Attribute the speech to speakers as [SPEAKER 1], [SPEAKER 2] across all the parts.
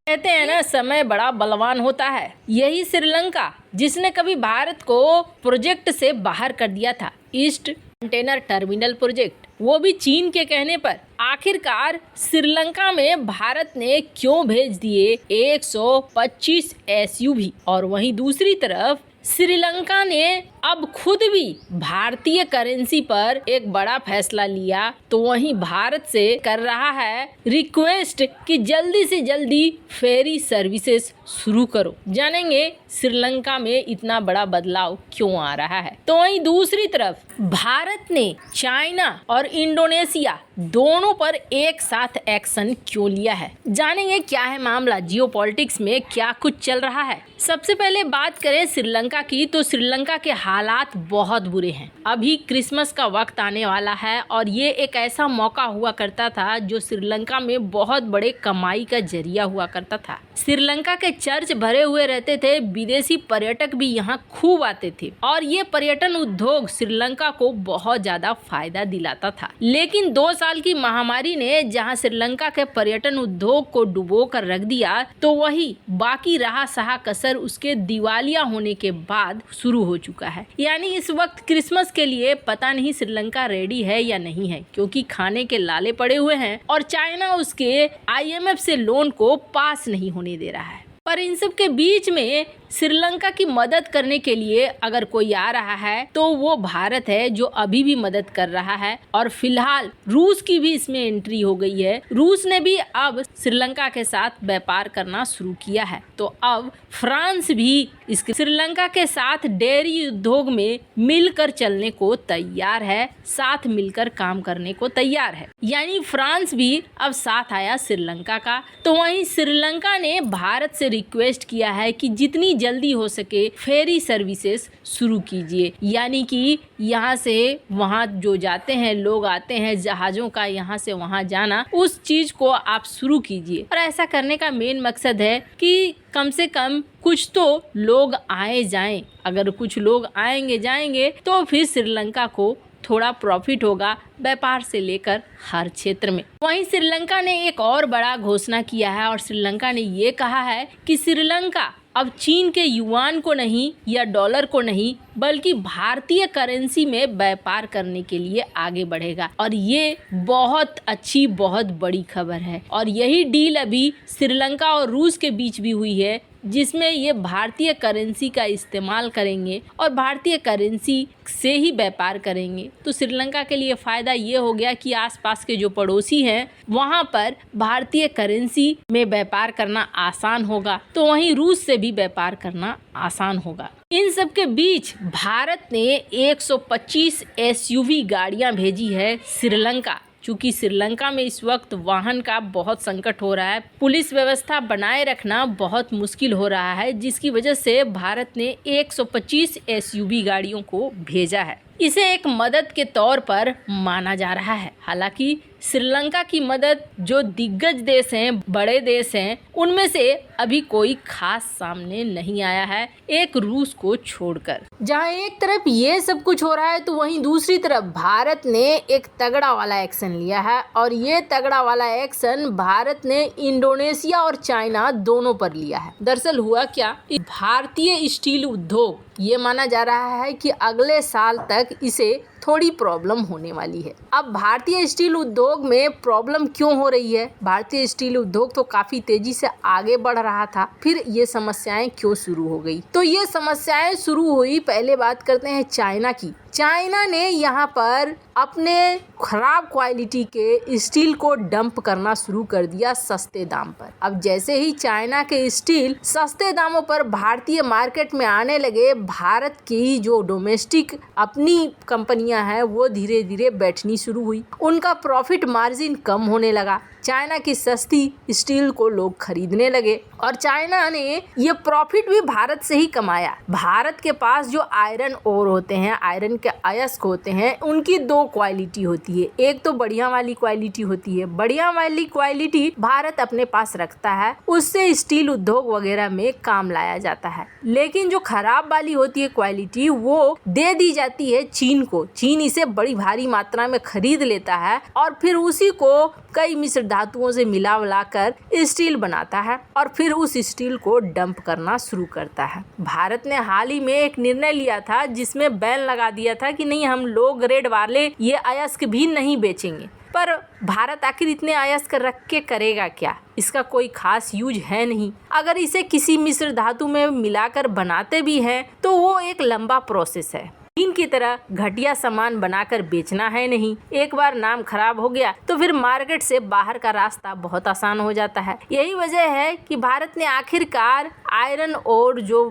[SPEAKER 1] कहते हैं ना, समय बड़ा बलवान होता है। यही श्रीलंका जिसने कभी भारत को प्रोजेक्ट से बाहर कर दिया था, ईस्ट कंटेनर टर्मिनल प्रोजेक्ट, वो भी चीन के कहने पर, आखिरकार श्रीलंका में भारत ने क्यों भेज दिए 125 एसयूवी। और वहीं दूसरी तरफ श्रीलंका ने अब खुद भी भारतीय करेंसी पर एक बड़ा फैसला लिया, तो वहीं भारत से कर रहा है रिक्वेस्ट कि जल्दी से जल्दी फेरी सर्विसेज शुरू करो। जानेंगे श्रीलंका में इतना बड़ा बदलाव क्यों आ रहा है। तो वहीं दूसरी तरफ भारत ने चाइना और इंडोनेशिया दोनों पर एक साथ एक्शन क्यों लिया है। जानेंगे क्या है मामला, जियोपॉलिटिक्स में क्या कुछ चल रहा है। सबसे पहले बात करें श्रीलंका की, तो श्रीलंका के हालात बहुत बुरे हैं। अभी क्रिसमस का वक्त आने वाला है और ये एक ऐसा मौका हुआ करता था जो श्रीलंका में बहुत बड़े कमाई का जरिया हुआ करता था। श्रीलंका के चर्च भरे हुए रहते थे, विदेशी पर्यटक भी यहाँ खूब आते थे और ये पर्यटन उद्योग श्रीलंका को बहुत ज्यादा फायदा दिलाता था। लेकिन 2 साल की महामारी ने जहाँ श्रीलंका के पर्यटन उद्योग को डुबो कर रख दिया, तो वही बाकी रहा सहा कसर उसके दिवालिया होने के बाद शुरू हो चुका है। यानी इस वक्त क्रिसमस के लिए पता नहीं श्रीलंका रेडी है या नहीं है, क्योंकि खाने के लाले पड़े हुए हैं और चाइना उसके IMF से लोन को पास नहीं होने दे रहा है। पर इन सब के बीच में श्रीलंका की मदद करने के लिए अगर कोई आ रहा है तो वो भारत है, जो अभी भी मदद कर रहा है। और फिलहाल रूस की भी इसमें एंट्री हो गई है। रूस ने भी अब श्रीलंका के साथ व्यापार करना शुरू किया है। तो अब फ्रांस भी इसके श्रीलंका के साथ डेयरी उद्योग में मिलकर चलने को तैयार है, साथ मिलकर काम करने को तैयार है। यानी फ्रांस भी अब साथ आया श्रीलंका का। तो वहीं श्रीलंका ने भारत से रिक्वेस्ट किया है कि जितनी जल्दी हो सके फेरी सर्विसेज शुरू कीजिए। यानी कि यहाँ से वहाँ जो जाते हैं लोग, आते हैं जहाज़ों का यहाँ से वहाँ जाना, उस चीज़ को आप शुरू कीजिए। और ऐसा करने का मेन मकसद है कि कम से कम कुछ तो लोग आए जाएं। अगर कुछ लोग आएंगे जाएंगे तो फिर श्रीलंका को थोड़ा प्रॉफिट होगा व्यापार से लेकर हर क्षेत्र में। वहीं श्रीलंका ने एक और बड़ा घोषणा किया है और श्रीलंका ने ये कहा है कि श्रीलंका अब चीन के युआन को नहीं या डॉलर को नहीं, बल्कि भारतीय करेंसी में व्यापार करने के लिए आगे बढ़ेगा। और ये बहुत अच्छी, बहुत बड़ी खबर है। और यही डील अभी श्रीलंका और रूस के बीच भी हुई है, जिसमें ये भारतीय करेंसी का इस्तेमाल करेंगे और भारतीय करेंसी से ही व्यापार करेंगे। तो श्रीलंका के लिए फ़ायदा ये हो गया कि आसपास के जो पड़ोसी हैं वहाँ पर भारतीय करेंसी में व्यापार करना आसान होगा, तो वहीं रूस से भी व्यापार करना आसान होगा। इन सब के बीच भारत ने 125 एसयूवी गाड़ियाँ भेजी है श्रीलंका। चूँकि श्रीलंका में इस वक्त वाहन का बहुत संकट हो रहा है, पुलिस व्यवस्था बनाए रखना बहुत मुश्किल हो रहा है, जिसकी वजह से भारत ने 125 एसयूवी गाड़ियों को भेजा है। इसे एक मदद के तौर पर माना जा रहा है। हालांकि श्रीलंका की मदद जो दिग्गज देश हैं, बड़े देश हैं, उनमें से अभी कोई खास सामने नहीं आया है, एक रूस को छोड़कर। जहां एक तरफ ये सब कुछ हो रहा है, तो वहीं दूसरी तरफ भारत ने एक तगड़ा वाला एक्शन लिया है। और ये तगड़ा वाला एक्शन भारत ने इंडोनेशिया और चाइना दोनों पर लिया है। दरअसल हुआ क्या, भारतीय स्टील उद्योग, ये माना जा रहा है कि अगले साल तक इसे थोड़ी प्रॉब्लम होने वाली है। अब भारतीय स्टील उद्योग में प्रॉब्लम क्यों हो रही है? भारतीय स्टील उद्योग तो काफी तेजी से आगे बढ़ रहा था, फिर ये समस्याएं क्यों शुरू हो गई? तो ये समस्याएं शुरू हुई, पहले बात करते हैं चाइना की। चाइना ने यहाँ पर अपने खराब क्वालिटी के स्टील को डंप करना शुरू कर दिया सस्ते दाम पर। अब जैसे ही चाइना के स्टील सस्ते दामों पर भारतीय मार्केट में आने लगे, भारत की जो डोमेस्टिक अपनी कंपनियां हैं वो धीरे धीरे बैठनी शुरू हुई, उनका प्रॉफिट मार्जिन कम होने लगा, चाइना की सस्ती स्टील को लोग खरीदने लगे। और चाइना ने ये प्रॉफिट भी भारत से ही कमाया। भारत के पास जो आयरन ओर होते हैं, आयरन के अयस्क होते हैं, उनकी दो क्वालिटी होती है। एक तो बढ़िया वाली क्वालिटी होती है, बढ़िया वाली क्वालिटी भारत अपने पास रखता है, उससे स्टील उद्योग वगैरह में काम लाया जाता है। लेकिन जो खराब वाली होती है क्वालिटी, वो दे दी जाती है चीन को। चीन इसे बड़ी भारी मात्रा में खरीद लेता है और फिर उसी को कई मिश्र धातुओं से मिला कर स्टील बनाता है और फिर उस स्टील को डंप करना शुरू करता है। भारत ने हाल ही में एक निर्णय लिया था जिसमें बैन लगा दिया था कि नहीं, हम लो ग्रेड वाले ये अयस्क भी नहीं बेचेंगे। पर भारत आखिर इतने अयस्क रख के करेगा क्या? इसका कोई खास यूज है नहीं। अगर इसे किसी मिश्र धातु में मिलाकर बनाते भी हैं तो वो एक लंबा प्रोसेस है। चीन की तरह घटिया सामान बनाकर बेचना है नहीं। एक बार नाम खराब हो गया तो फिर मार्केट से बाहर का रास्ता बहुत आसान हो जाता है। यही वजह है कि भारत ने आखिरकार आयरन ओर जो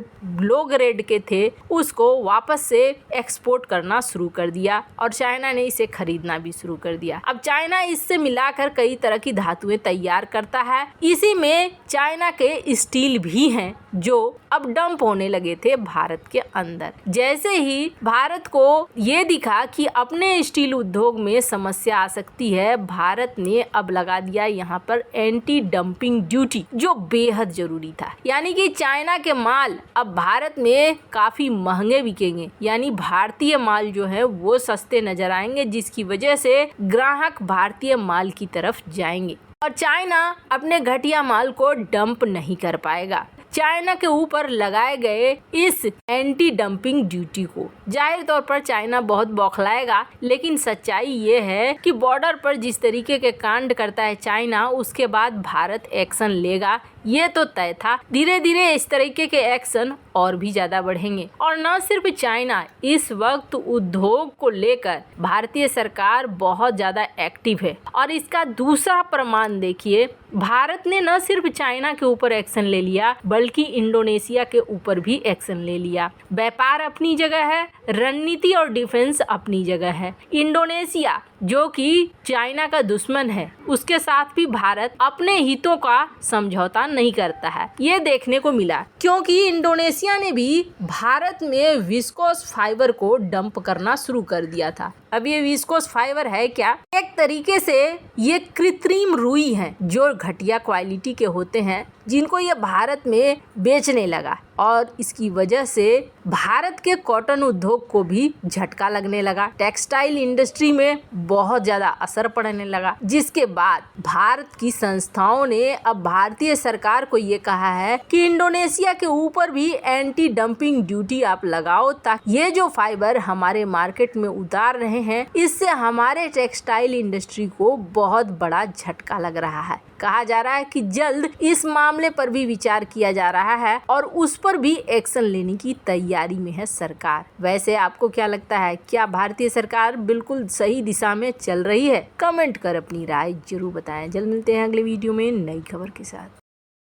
[SPEAKER 1] लो ग्रेड के थे उसको वापस से एक्सपोर्ट करना शुरू कर दिया और चाइना ने इसे खरीदना भी शुरू कर दिया। अब चाइना इससे मिलाकर कई तरह की धातुएं तैयार करता है। इसी में चाइना के स्टील भी हैं जो अब डंप होने लगे थे भारत के अंदर। जैसे ही भारत को ये दिखा कि अपने स्टील उद्योग में समस्या आ सकती है, भारत ने अब लगा दिया यहाँ पर एंटी डंपिंग ड्यूटी, जो बेहद जरूरी था। यानी कि चाइना के माल अब भारत में काफी महंगे बिकेंगे, यानी भारतीय माल जो है वो सस्ते नजर आएंगे, जिसकी वजह से ग्राहक भारतीय माल की तरफ जाएंगे और चाइना अपने घटिया माल को डंप नहीं कर पाएगा। चाइना के ऊपर लगाए गए इस एंटी डंपिंग ड्यूटी को जाहिर तौर पर चाइना बहुत बौखलाएगा, लेकिन सच्चाई ये है कि बॉर्डर पर जिस तरीके के कांड करता है चाइना, उसके बाद भारत एक्शन लेगा, ये तो तय था। धीरे धीरे इस तरीके के एक्शन और भी ज्यादा बढ़ेंगे। और न सिर्फ चाइना, इस वक्त उद्योग को लेकर भारतीय सरकार बहुत ज्यादा एक्टिव है। और इसका दूसरा प्रमाण देखिए, भारत ने न सिर्फ चाइना के ऊपर एक्शन ले लिया बल्कि इंडोनेशिया के ऊपर भी एक्शन ले लिया। व्यापार अपनी जगह है, रणनीति और डिफेंस अपनी जगह है। इंडोनेशिया जो कि चाइना का दुश्मन है, उसके साथ भी भारत अपने हितों का समझौता नहीं करता है, ये देखने को मिला। क्योंकि इंडोनेशिया ने भी भारत में विस्कोस फाइबर को डंप करना शुरू कर दिया था। अब ये विस्कोस फाइबर है क्या? एक तरीके से ये कृत्रिम रुई है जो घटिया क्वालिटी के होते हैं, जिनको ये भारत में बेचने लगा और इसकी वजह से भारत के कॉटन उद्योग को भी झटका लगने लगा। टेक्सटाइल इंडस्ट्री में बहुत ज्यादा असर पड़ने लगा, जिसके बाद भारत की संस्थाओं ने अब भारतीय सरकार को ये कहा है कि इंडोनेशिया के ऊपर भी एंटी डंपिंग ड्यूटी आप लगाओ, ताकि ये जो फाइबर हमारे मार्केट में उतार रहे हैं, इससे हमारे टेक्सटाइल इंडस्ट्री को बहुत बड़ा झटका लग रहा है। कहा जा रहा है कि जल्द इस मामले पर भी विचार किया जा रहा है और उस पर भी एक्शन लेने की तैयारी में है सरकार। वैसे आपको क्या लगता है, क्या भारतीय सरकार बिल्कुल सही दिशा में चल रही है? कमेंट कर अपनी राय जरूर बताएं। जल्द मिलते हैं अगले वीडियो में नई खबर के साथ।